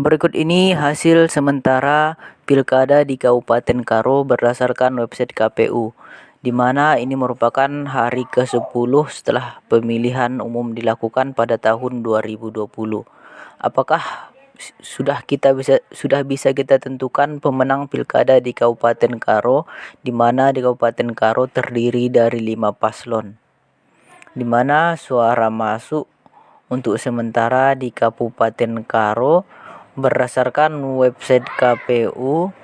Berikut ini hasil sementara pilkada di Kabupaten Karo berdasarkan website KPU, di mana ini merupakan hari ke-10 setelah pemilihan umum dilakukan pada tahun 2020. Apakah sudah bisa kita tentukan pemenang pilkada di Kabupaten Karo, di mana di Kabupaten Karo terdiri dari 5 paslon, di mana suara masuk untuk sementara di Kabupaten Karo berdasarkan website KPU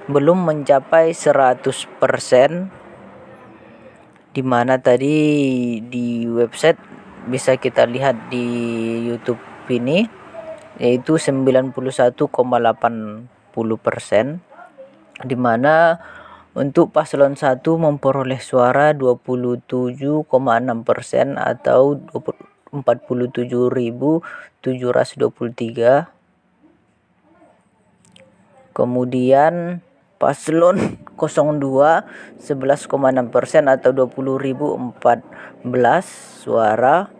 belum mencapai 100%, di mana tadi di website bisa kita lihat di YouTube ini yaitu 91,80%, di mana untuk paslon 1 memperoleh suara 27,6% atau 47.723. Kemudian paslon 02 11,6% atau 20.014 suara.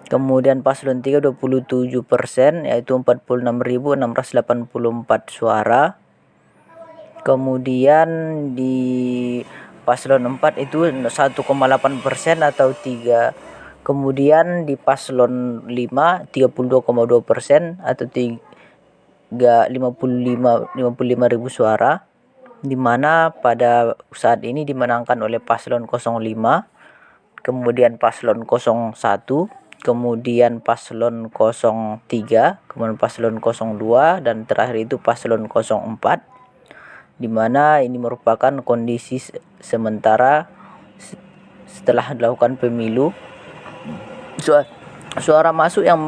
Kemudian paslon 3 27% yaitu 46.684 suara. Kemudian di paslon 4 itu 1,8% atau 3. Kemudian di paslon 5 32,2% atau 55.000 suara, di mana pada saat ini dimenangkan oleh paslon 05, kemudian paslon 01, kemudian paslon 03, kemudian paslon 02, dan terakhir itu paslon 04, di mana ini merupakan kondisi sementara setelah dilakukan pemilu. Suara masuk yang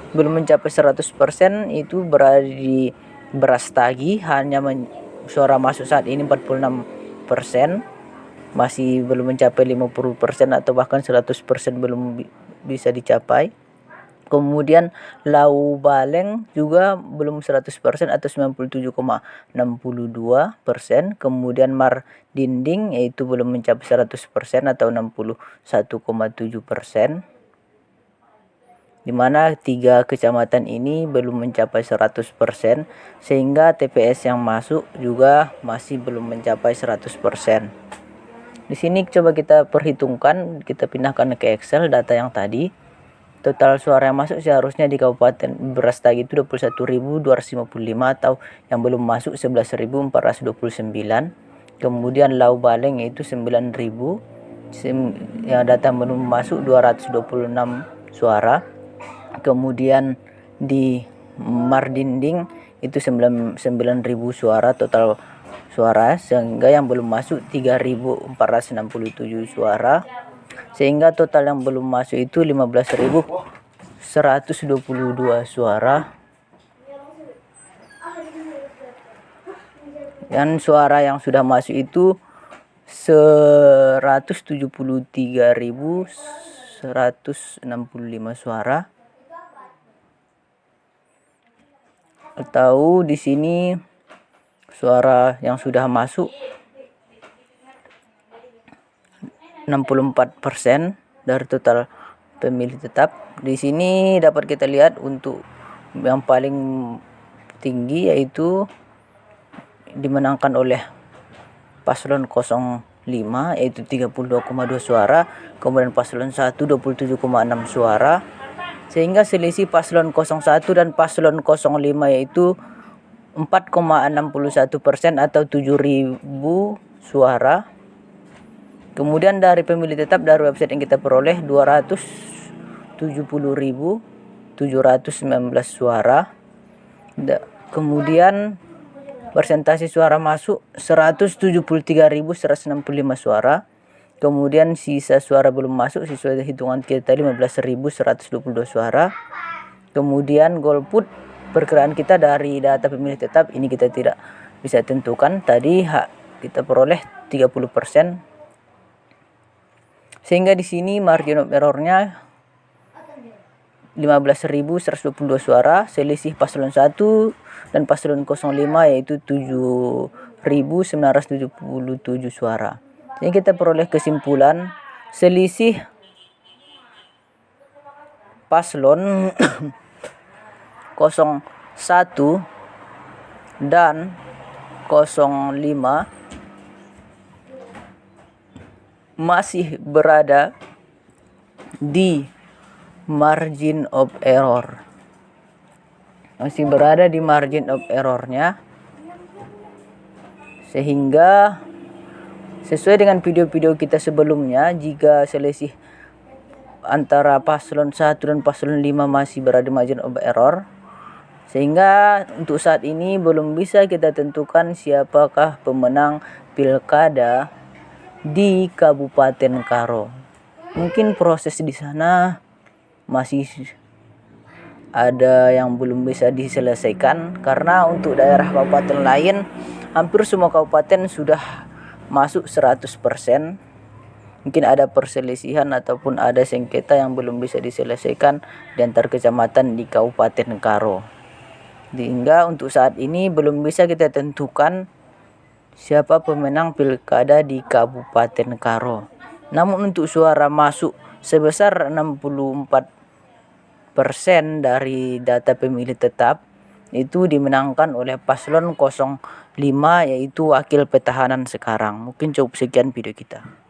belum mencapai 100% itu berada di Brastagi, hanya suara masuk saat ini 46%, masih belum mencapai 50% atau bahkan 100% belum bisa dicapai. Kemudian Lau Baleng juga belum 100% atau 97,62%. Kemudian Mar Dinding yaitu belum mencapai 100% atau 61,7%. Di mana 3 kecamatan ini belum mencapai 100%, sehingga TPS yang masuk juga masih belum mencapai 100%. Di sini coba kita perhitungkan, kita pindahkan ke Excel data yang tadi. Total suara yang masuk seharusnya di Kabupaten Brastagi itu 21.255 atau yang belum masuk 11.429. Kemudian Lau Baleng yaitu 9.000, yang data belum masuk 226 suara. Kemudian di Mardinding itu 9.000 suara total suara, sehingga yang belum masuk 3.467 suara, sehingga total yang belum masuk itu 15.122 suara. Dan suara yang sudah masuk itu 173.165 suara. Atau di sini suara yang sudah masuk 64% dari total pemilih tetap. Di sini dapat kita lihat untuk yang paling tinggi yaitu dimenangkan oleh paslon 05 yaitu 32,2 suara, kemudian paslon 1 27,6 suara, sehingga selisih paslon 01 dan paslon 05 yaitu 4,61% atau 7.000 suara. Kemudian dari pemilih tetap dari website yang kita peroleh 270.719 suara. Kemudian persentase suara masuk 173.165 suara. Kemudian sisa suara belum masuk sesuai hitungan kita tadi 15.122 suara. Kemudian golput perkiraan kita dari data pemilih tetap ini kita tidak bisa tentukan, tadi kita peroleh 30%, sehingga di sini margin of errornya 15.122 suara. Selisih paslon 1 dan paslon 05 yaitu 7.977 suara. Jadi kita peroleh kesimpulan selisih paslon 1 dan 05 masih berada di margin of error. Masih berada di margin of errornya, sehingga sesuai dengan video-video kita sebelumnya, jika selisih antara paslon 1 dan paslon 5 masih berada di margin of error, sehingga untuk saat ini belum bisa kita tentukan siapakah pemenang pilkada di Kabupaten Karo. Mungkin proses di sana masih ada yang belum bisa diselesaikan, karena untuk daerah kabupaten lain hampir semua kabupaten sudah masuk 100%. Mungkin ada perselisihan ataupun ada sengketa yang belum bisa diselesaikan di antar kecamatan di Kabupaten Karo. Sehingga untuk saat ini belum bisa kita tentukan siapa pemenang pilkada di Kabupaten Karo. Namun untuk suara masuk sebesar 64% dari data pemilih tetap itu dimenangkan oleh paslon 05, yaitu wakil petahana sekarang. Mungkin cukup sekian video kita.